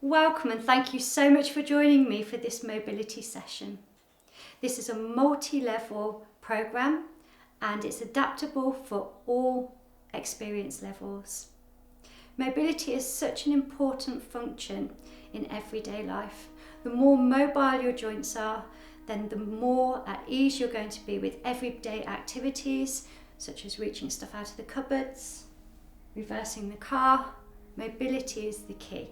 Welcome and thank you so much for joining me for this mobility session. This is a multi-level program and it's adaptable for all experience levels. Mobility is such an important function in everyday life. The more mobile your joints are, then the more at ease you're going to be with everyday activities such as reaching stuff out of the cupboards, reversing the car. Mobility is the key.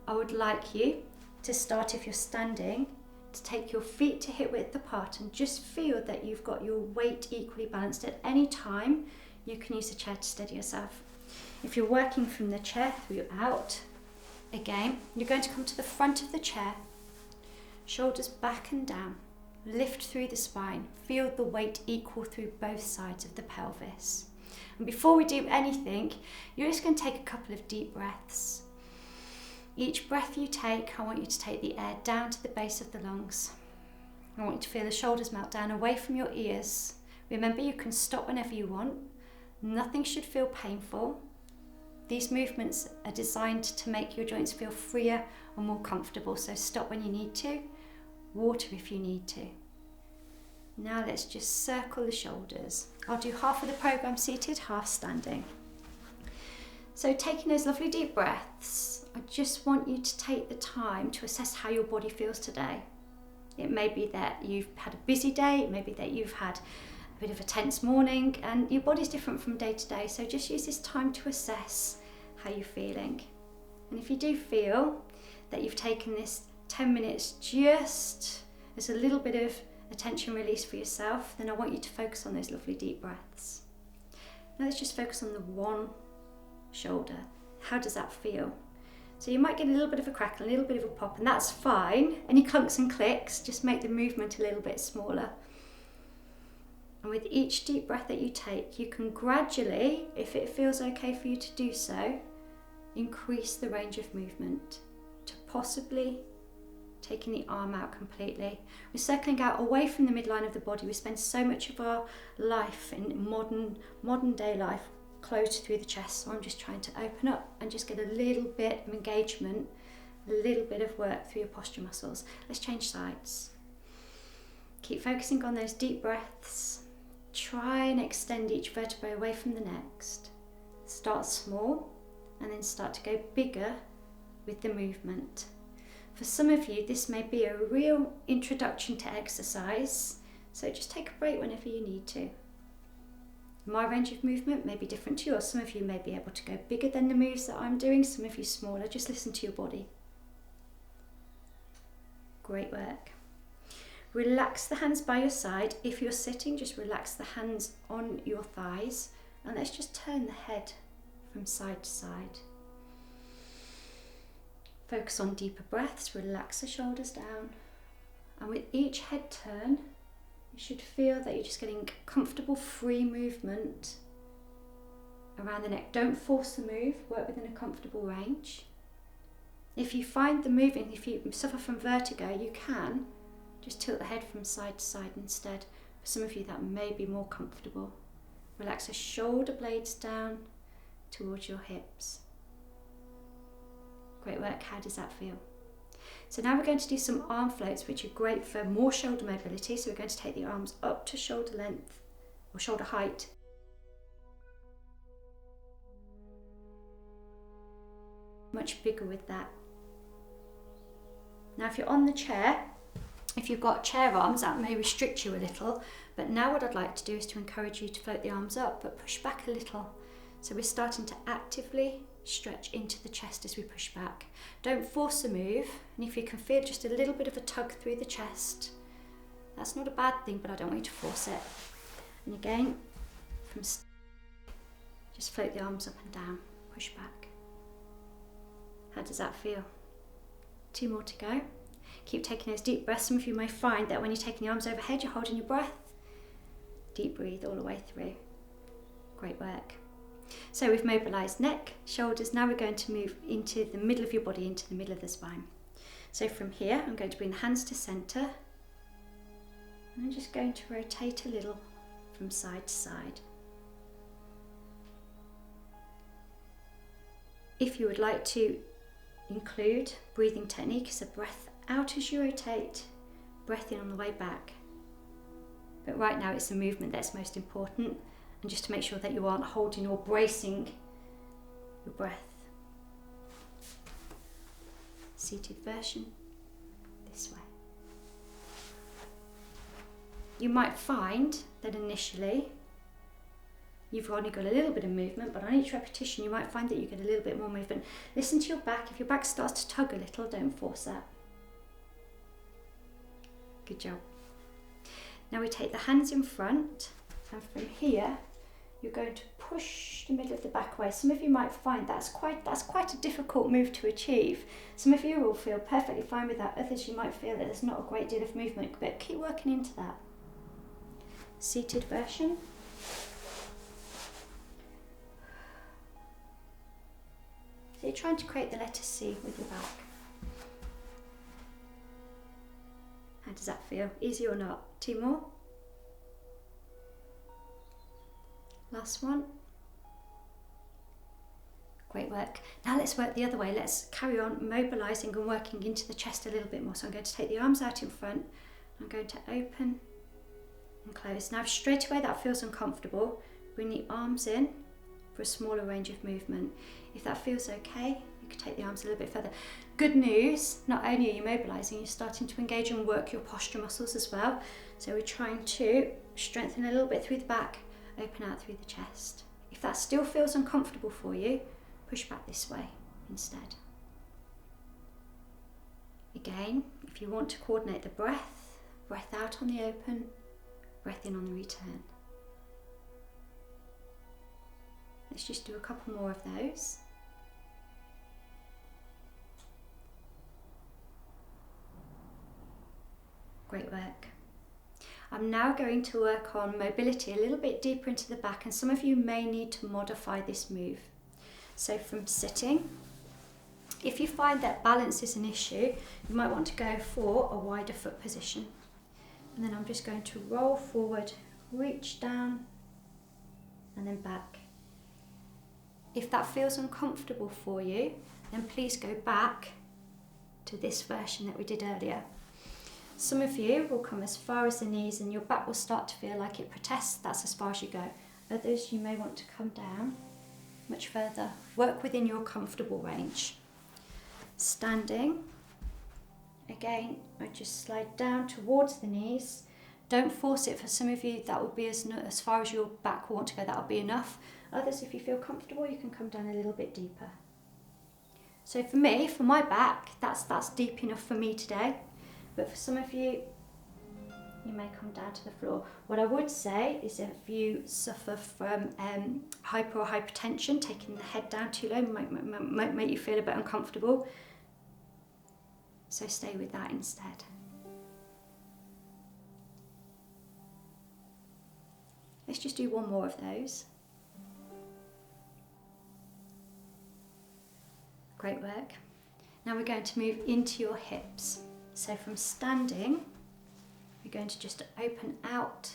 I would like you to start, if you're standing, to take your feet to hip width apart and just feel that you've got your weight equally balanced. At any time, you can use a chair to steady yourself. If you're working from the chair throughout, again, you're going to come to the front of the chair, shoulders back and down, lift through the spine, feel the weight equal through both sides of the pelvis. And before we do anything, you're just going to take a couple of deep breaths. Each breath you take, I want you to take the air down to the base of the lungs. I want you to feel the shoulders melt down away from your ears. Remember, you can stop whenever you want. Nothing should feel painful. These movements are designed to make your joints feel freer and more comfortable, so stop when you need to, water if you need to. Now let's just circle the shoulders. I'll do half of the program seated, half standing. So taking those lovely deep breaths, I just want you to take the time to assess how your body feels today. It may be that you've had a busy day, it may be that you've had a bit of a tense morning, and your body's different from day to day, so just use this time to assess how you're feeling. And if you do feel that you've taken this 10 minutes just as a little bit of attention release for yourself, then I want you to focus on those lovely deep breaths. Now let's just focus on the one shoulder. How does that feel? So you might get a little bit of a crackle, a little bit of a pop, and that's fine. Any clunks and clicks, just make the movement a little bit smaller. And with each deep breath that you take, you can gradually, if it feels okay for you to do so, increase the range of movement to possibly taking the arm out completely. We're circling out away from the midline of the body. We spend so much of our life in modern day life closed through the chest, so I'm just trying to open up and just get a little bit of engagement, a little bit of work through your posture muscles. Let's change sides. Keep focusing on those deep breaths. Try and extend each vertebrae away from the next. Start small and then start to go bigger with the movement. For some of you, this may be a real introduction to exercise, so just take a break whenever you need to. My range of movement may be different to yours. Some of you may be able to go bigger than the moves that I'm doing, some of you smaller. Just listen to your body. Great work. Relax the hands by your side. If you're sitting, just relax the hands on your thighs, and let's just turn the head from side to side. Focus on deeper breaths, relax the shoulders down, and with each head turn, you should feel that you're just getting comfortable, free movement around the neck. Don't force the move, work within a comfortable range. If you find the moving, if you suffer from vertigo, you can just tilt the head from side to side instead. For some of you, that may be more comfortable. Relax the shoulder blades down towards your hips. Great work. How does that feel? So now we're going to do some arm floats, which are great for more shoulder mobility. So we're going to take the arms up to shoulder length or shoulder height. Much bigger with that. Now if you're on the chair, if you've got chair arms, that may restrict you a little, but now what I'd like to do is to encourage you to float the arms up, but push back a little. So we're starting to actively stretch into the chest as we push back. Don't force a move, and if you can feel just a little bit of a tug through the chest, that's not a bad thing, but I don't want you to force it. And again, just float the arms up and down, push back. How does that feel? 2 more to go. Keep taking those deep breaths. Some of you may find that when you're taking the arms overhead, you're holding your breath. Deep breathe all the way through. Great work. So we've mobilised neck, shoulders. Now we're going to move into the middle of your body, into the middle of the spine. So from here, I'm going to bring the hands to centre. And I'm just going to rotate a little from side to side. If you would like to include breathing technique, so breath out as you rotate, breath in on the way back. But right now it's the movement that's most important, and just to make sure that you aren't holding or bracing your breath. Seated version, this way. You might find that initially you've only got a little bit of movement, but on each repetition you might find that you get a little bit more movement. Listen to your back. If your back starts to tug a little, don't force that. Good job. Now we take the hands in front, and from here you're going to push the middle of the back away. Some of you might find that's quite a difficult move to achieve. Some of you will feel perfectly fine with that. Others you might feel that there's not a great deal of movement, but keep working into that. Seated version. So you're trying to create the letter C with your back. How does that feel? Easy or not? 2 more. Last one. Great work. Now let's work the other way. Let's carry on mobilising and working into the chest a little bit more. So I'm going to take the arms out in front. I'm going to open and close. Now if straight away that feels uncomfortable, bring the arms in for a smaller range of movement. If that feels okay, you can take the arms a little bit further. Good news, not only are you mobilising, you're starting to engage and work your posture muscles as well. So we're trying to strengthen a little bit through the back, open out through the chest. If that still feels uncomfortable for you, push back this way instead. Again, if you want to coordinate the breath, breath out on the open, breath in on the return. Let's just do a couple more of those. Great work. I'm now going to work on mobility a little bit deeper into the back, and some of you may need to modify this move. So from sitting, if you find that balance is an issue, you might want to go for a wider foot position. And then I'm just going to roll forward, reach down, and then back. If that feels uncomfortable for you, then please go back to this version that we did earlier. Some of you will come as far as the knees and your back will start to feel like it protests. That's as far as you go. Others, you may want to come down much further. Work within your comfortable range. Standing, again, I just slide down towards the knees. Don't force it. For some of you, that will be as far as your back will want to go. That'll be enough. Others, if you feel comfortable, you can come down a little bit deeper. So for me, for my back, that's deep enough for me today. But for some of you, you may come down to the floor. What I would say is if you suffer from hyper or hypertension, taking the head down too low might make you feel a bit uncomfortable. So stay with that instead. Let's just do one more of those. Great work. Now we're going to move into your hips. So from standing, you're going to just open out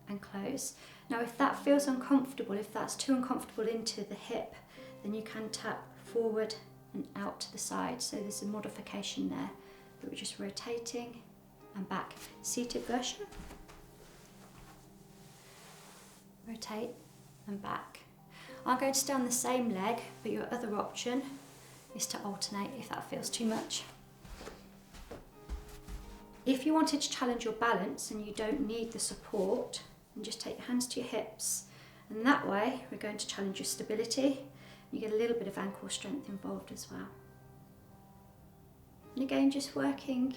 and close. Now if that feels uncomfortable, if that's too uncomfortable into the hip, then you can tap forward and out to the side. So there's a modification there, but we're just rotating and back. Seated version. Rotate and back. I'm going to stay on the same leg, but your other option is to alternate if that feels too much. If you wanted to challenge your balance and you don't need the support, then just take your hands to your hips, and that way we're going to challenge your stability. You get a little bit of ankle strength involved as well. And again, just working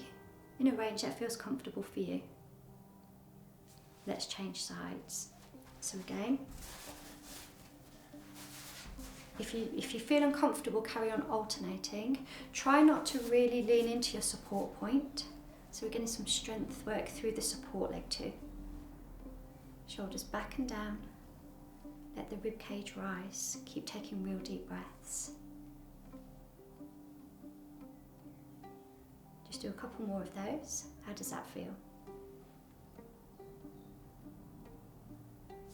in a range that feels comfortable for you. Let's change sides. So again, if you feel uncomfortable, carry on alternating. Try not to really lean into your support point. So we're getting some strength work through the support leg too. Shoulders back and down. Let the rib cage rise. Keep taking real deep breaths. Just do a couple more of those. How does that feel?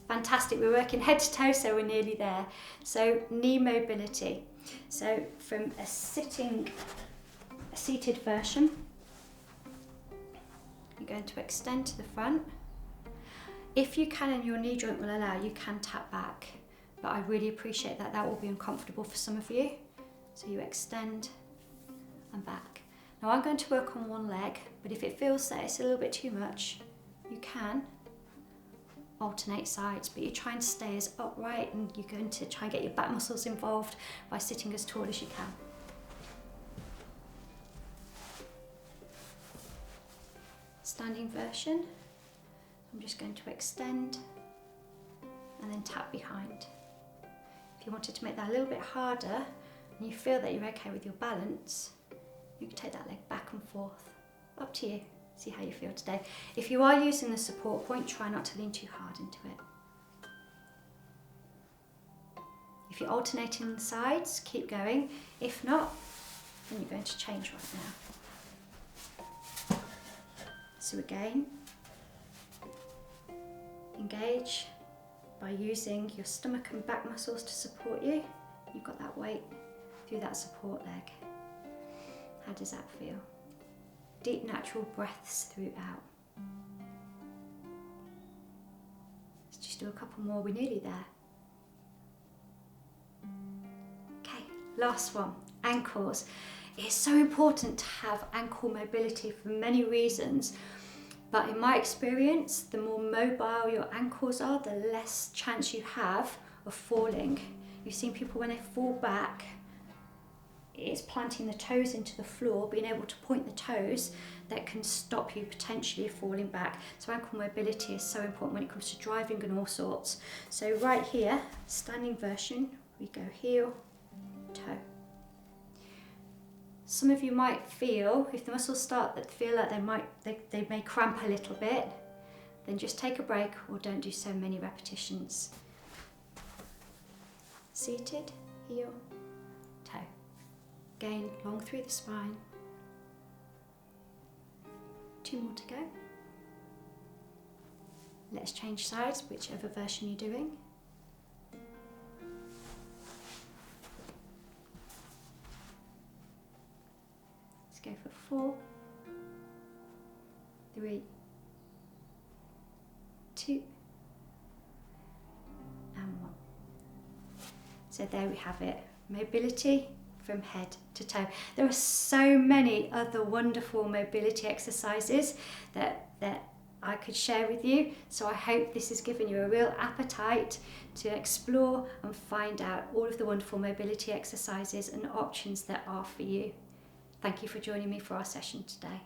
Fantastic, we're working head to toe, so we're nearly there. So knee mobility. So from a seated version, you're going to extend to the front. If you can and your knee joint will allow, you can tap back, but I really appreciate that. That will be uncomfortable for some of you. So you extend and back. Now I'm going to work on one leg, but if it feels that it's a little bit too much, you can alternate sides, but you're trying to stay as upright, and you're going to try and get your back muscles involved by sitting as tall as you can. Standing version, I'm just going to extend and then tap behind. If you wanted to make that a little bit harder and you feel that you're okay with your balance, you can take that leg back and forth. Up to you. See how you feel today. If you are using the support point, try not to lean too hard into it. If you're alternating the sides, keep going. If not, then you're going to change right now. So again, engage by using your stomach and back muscles to support you. You've got that weight through that support leg. How does that feel? Deep natural breaths throughout. Let's just do a couple more, we're nearly there. Okay, last one, ankles. It's so important to have ankle mobility for many reasons, but in my experience, the more mobile your ankles are, the less chance you have of falling. You've seen people when they fall back, it's planting the toes into the floor, being able to point the toes that can stop you potentially falling back. So ankle mobility is so important when it comes to driving and all sorts. So right here, standing version, we go heel, toe. Some of you might feel, if the muscles start that feel like they may cramp a little bit, then just take a break or don't do so many repetitions. Seated, heel, toe. Again, long through the spine. 2 more to go. Let's change sides, whichever version you're doing. Let's go for 4, 3, 2, and 1. So there we have it, mobility from head to toe. There are so many other wonderful mobility exercises that I could share with you, so I hope this has given you a real appetite to explore and find out all of the wonderful mobility exercises and options that are for you. Thank you for joining me for our session today.